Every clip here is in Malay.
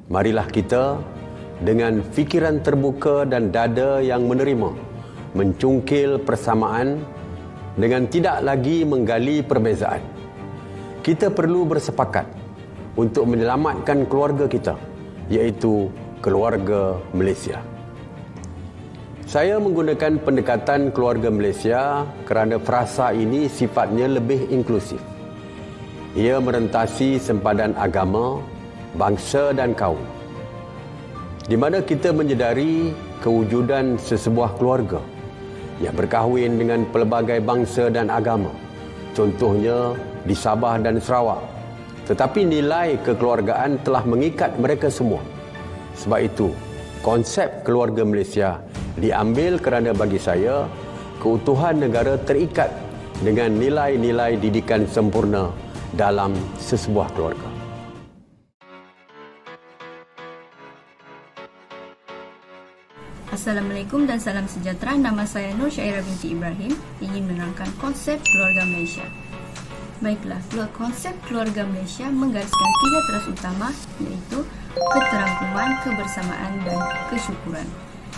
Marilah kita dengan fikiran terbuka dan dada yang menerima, mencungkil persamaan dengan tidak lagi menggali perbezaan. Kita perlu bersepakat untuk menyelamatkan keluarga kita, iaitu keluarga Malaysia. Saya menggunakan pendekatan keluarga Malaysia kerana frasa ini sifatnya lebih inklusif. Ia merentasi sempadan agama, bangsa dan kaum, di mana kita menyedari kewujudan sesebuah keluarga yang berkahwin dengan pelbagai bangsa dan agama, contohnya di Sabah dan Sarawak. Tetapi nilai kekeluargaan telah mengikat mereka semua. Sebab itu, konsep keluarga Malaysia diambil kerana bagi saya, keutuhan negara terikat dengan nilai-nilai didikan sempurna dalam sesebuah keluarga. Assalamualaikum dan salam sejahtera. Nama saya Nur Syairah binti Ibrahim, ingin menerangkan konsep keluarga Malaysia. Baiklah, konsep keluarga Malaysia menggariskan 3 teras utama, iaitu keterangkuman, kebersamaan dan kesyukuran,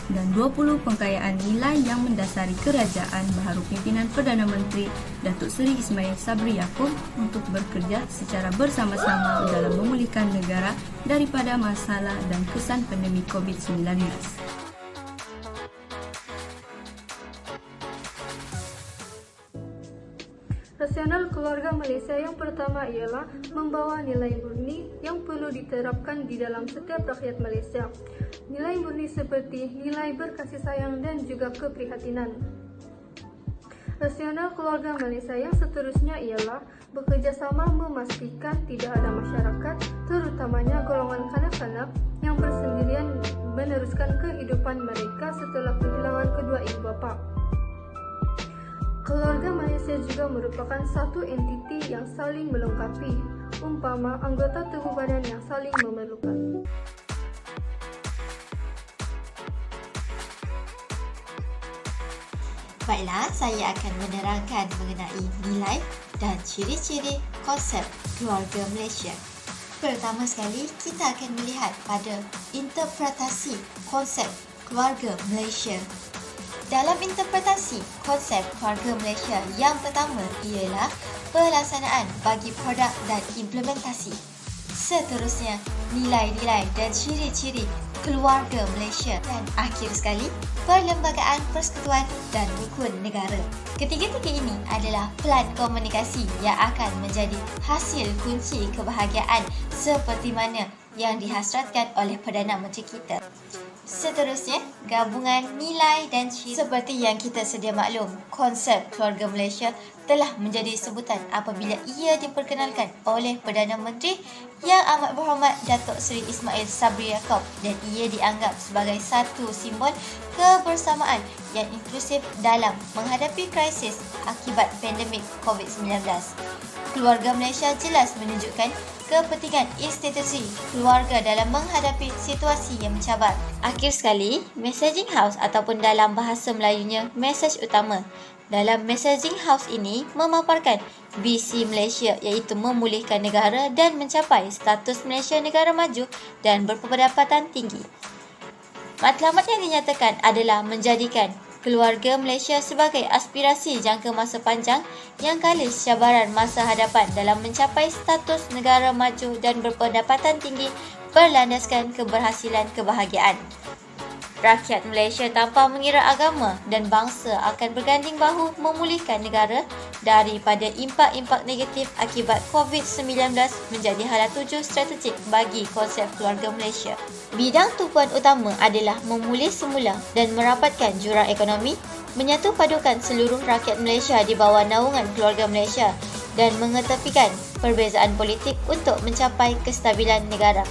dan 20 pengkayaan nilai yang mendasari kerajaan baharu pimpinan Perdana Menteri Datuk Seri Ismail Sabri Yaakob untuk bekerja secara bersama-sama dalam memulihkan negara daripada masalah dan kesan pandemik COVID-19. Rasional keluarga Malaysia yang pertama ialah membawa nilai murni yang perlu diterapkan di dalam setiap rakyat Malaysia. Nilai murni seperti nilai berkasih sayang dan juga keprihatinan. Rasional keluarga Malaysia yang seterusnya ialah bekerjasama memastikan tidak ada masyarakat, terutamanya golongan kanak-kanak yang bersendirian meneruskan kehidupan mereka setelah kehilangan kedua ibu bapa. Keluarga Malaysia juga merupakan satu entiti yang saling melengkapi, umpama anggota tubuh badan yang saling memerlukan. Baiklah, saya akan menerangkan mengenai nilai dan ciri-ciri konsep keluarga Malaysia. Pertama sekali, kita akan melihat pada interpretasi konsep keluarga Malaysia. Dalam interpretasi konsep keluarga Malaysia, yang pertama ialah pelaksanaan bagi produk dan implementasi. Seterusnya, nilai-nilai dan ciri-ciri keluarga Malaysia. Dan akhir sekali, perlembagaan persekutuan dan rukun negara. Ketiga-tiga ini adalah pelan komunikasi yang akan menjadi hasil kunci kebahagiaan seperti mana yang dihasratkan oleh Perdana Menteri kita. Seterusnya, gabungan nilai dan ciri. Seperti yang kita sedia maklum, konsep keluarga Malaysia telah menjadi sebutan apabila ia diperkenalkan oleh Perdana Menteri Yang Amat Berhormat Datuk Seri Ismail Sabri Yaakob, dan ia dianggap sebagai satu simbol kebersamaan yang inklusif dalam menghadapi krisis akibat pandemik COVID-19. Keluarga Malaysia jelas menunjukkan kepentingan institusi keluarga dalam menghadapi situasi yang mencabar. Akhir sekali, messaging house ataupun dalam bahasa Melayunya, mesej utama. Dalam messaging house ini memaparkan visi Malaysia, iaitu memulihkan negara dan mencapai status Malaysia negara maju dan berpendapatan tinggi. Matlamat yang dinyatakan adalah menjadikan keluarga Malaysia sebagai aspirasi jangka masa panjang yang kalis cabaran masa hadapan dalam mencapai status negara maju dan berpendapatan tinggi berlandaskan keberhasilan kebahagiaan. Rakyat Malaysia tanpa mengira agama dan bangsa akan berganding bahu memulihkan negara daripada impak-impak negatif akibat COVID-19 menjadi hala tuju strategik bagi konsep keluarga Malaysia. Bidang tumpuan utama adalah memulih semula dan merapatkan jurang ekonomi, menyatu padukan seluruh rakyat Malaysia di bawah naungan keluarga Malaysia dan mengetepikan perbezaan politik untuk mencapai kestabilan negara.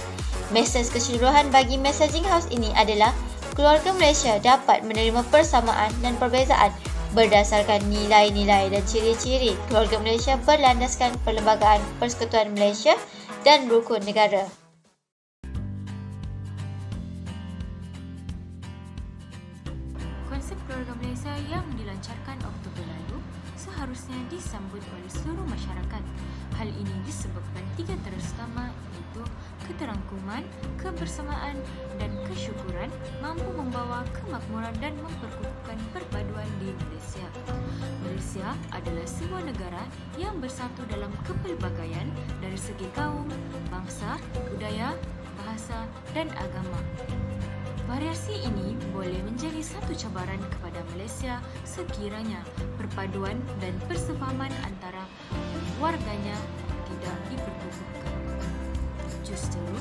Mesej keseluruhan bagi messaging house ini adalah keluarga Malaysia dapat menerima persamaan dan perbezaan berdasarkan nilai-nilai dan ciri-ciri keluarga Malaysia berlandaskan Perlembagaan Persekutuan Malaysia dan rukun negara. Konsep keluarga Malaysia yang dilancarkan Oktober lalu seharusnya disambut oleh seluruh masyarakat. Hal ini disebabkan 3 terus utama, iaitu keterangkuman, kebersamaan, dan kesyukuran mampu membawa kemakmuran dan memperkukuhkan perpaduan di Malaysia. Malaysia adalah sebuah negara yang bersatu dalam kepelbagaian dari segi kaum, bangsa, budaya, bahasa, dan agama. Variasi ini boleh menjadi satu cabaran kepada Malaysia sekiranya perpaduan dan persefahaman antara warganya tidak diperkukuhkan. Justru,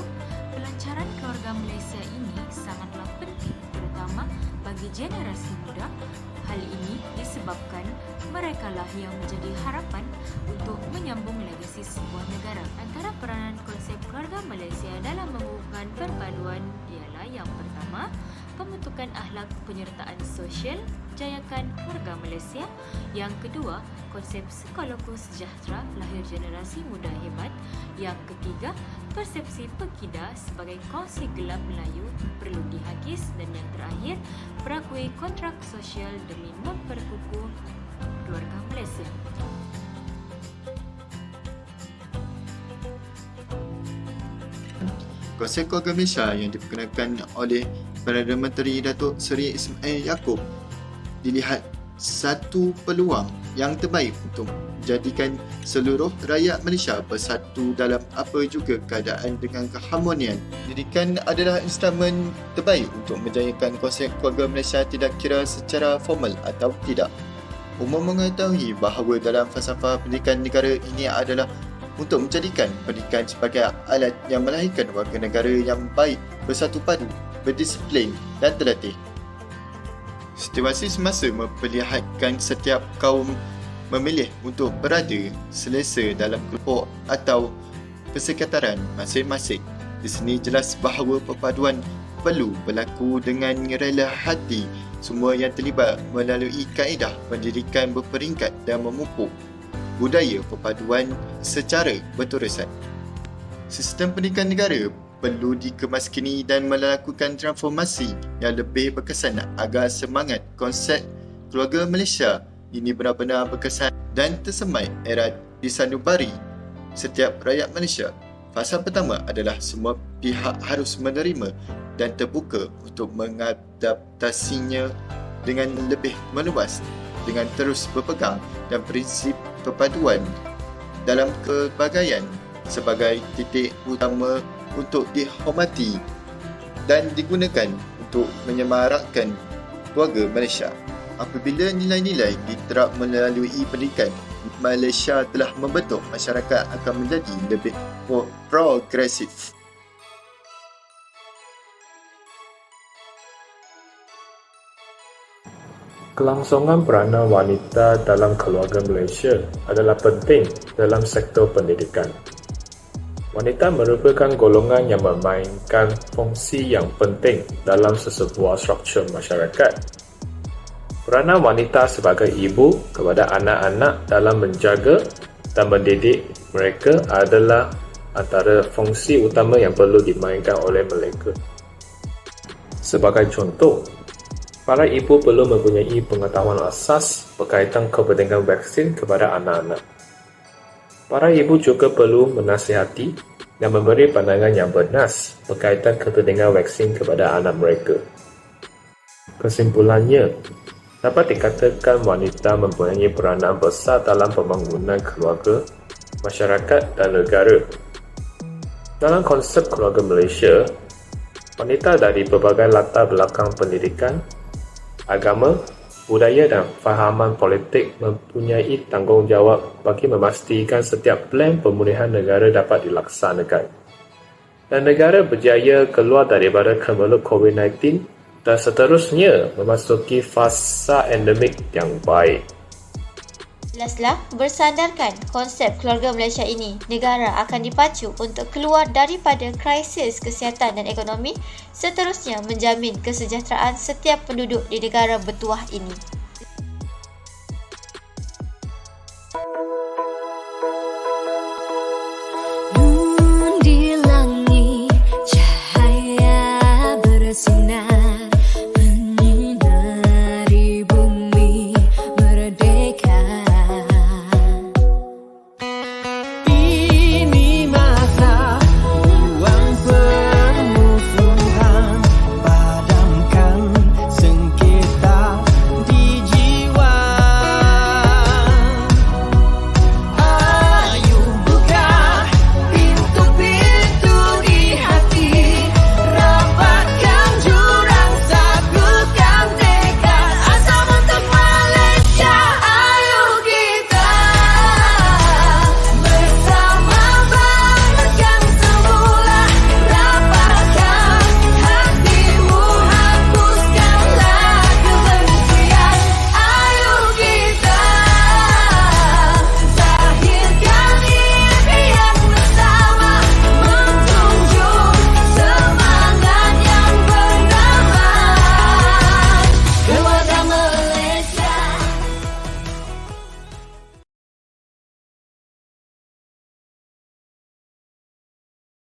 pelancaran keluarga Malaysia ini sangatlah penting, terutama bagi generasi muda. Hal ini disebabkan merekalah yang menjadi harapan untuk menyambung legasi sebuah negara. Antara peranan konsep keluarga Malaysia dalam mengukuhkan perpaduan ialah yang pertama, pembentukan akhlak penyertaan sosial, jayakan keluarga Malaysia. Yang kedua, konsep Sekolahku Sejahtera, lahir generasi muda hebat. Yang ketiga, persepsi Pekida sebagai kongsi gelap Melayu perlu dihakis. Dan yang terakhir, perakui kontrak sosial demi memperkukuh keluarga Malaysia. Konsep keluarga Malaysia yang diperkenalkan oleh Perdana Menteri Datuk Seri Ismail Yaakob dilihat satu peluang yang terbaik untuk menjadikan seluruh rakyat Malaysia bersatu dalam apa juga keadaan dengan keharmonian. Pendidikan adalah instrumen terbaik untuk menjayakan konsep keluarga Malaysia tidak kira secara formal atau tidak. Umum mengetahui bahawa dalam falsafah pendidikan negara ini adalah untuk menjadikan pendidikan sebagai alat yang melahirkan warga negara yang baik, bersatu padu, berdisiplin dan terlatih. Situasi semasa memperlihatkan setiap kaum memilih untuk berada selesa dalam kelompok atau persekitaran masing-masing. Di sini jelas bahawa perpaduan perlu berlaku dengan rela hati semua yang terlibat melalui kaedah pendidikan berperingkat dan memupuk budaya perpaduan secara berterusan. Sistem pendidikan negara perlu dikemaskini dan melakukan transformasi yang lebih berkesan agar semangat konsep keluarga Malaysia ini benar-benar berkesan dan tersemai erat di sanubari setiap rakyat Malaysia. Fasa pertama adalah semua pihak harus menerima dan terbuka untuk mengadaptasinya dengan lebih meluas, dengan terus berpegang dan prinsip perpaduan dalam kepelbagaian sebagai titik utama untuk dihormati dan digunakan untuk menyemarakkan keluarga Malaysia. Apabila nilai-nilai diterap melalui pendidikan, Malaysia telah membentuk masyarakat akan menjadi lebih progresif. Kelangsungan peranan wanita dalam keluarga Malaysia adalah penting dalam sektor pendidikan. Wanita merupakan golongan yang memainkan fungsi yang penting dalam sesebuah struktur masyarakat. Peranan wanita sebagai ibu kepada anak-anak dalam menjaga dan mendidik mereka adalah antara fungsi utama yang perlu dimainkan oleh mereka. Sebagai contoh, para ibu perlu mempunyai pengetahuan asas berkaitan kepentingan vaksin kepada anak-anak. Para ibu juga perlu menasihati dan memberi pandangan yang bernas berkaitan kepentingan vaksin kepada anak mereka. Kesimpulannya, dapat dikatakan wanita mempunyai peranan besar dalam pembangunan keluarga, masyarakat dan negara. Dalam konsep keluarga Malaysia, wanita dari berbagai latar belakang pendidikan, agama, budaya dan fahaman politik mempunyai tanggungjawab bagi memastikan setiap plan pemulihan negara dapat dilaksanakan. Dan negara berjaya keluar daripada kemelut COVID-19 dan seterusnya memasuki fasa endemik yang baik. Jelaslah, bersandarkan konsep keluarga Malaysia ini, negara akan dipacu untuk keluar daripada krisis kesihatan dan ekonomi, seterusnya menjamin kesejahteraan setiap penduduk di negara bertuah ini.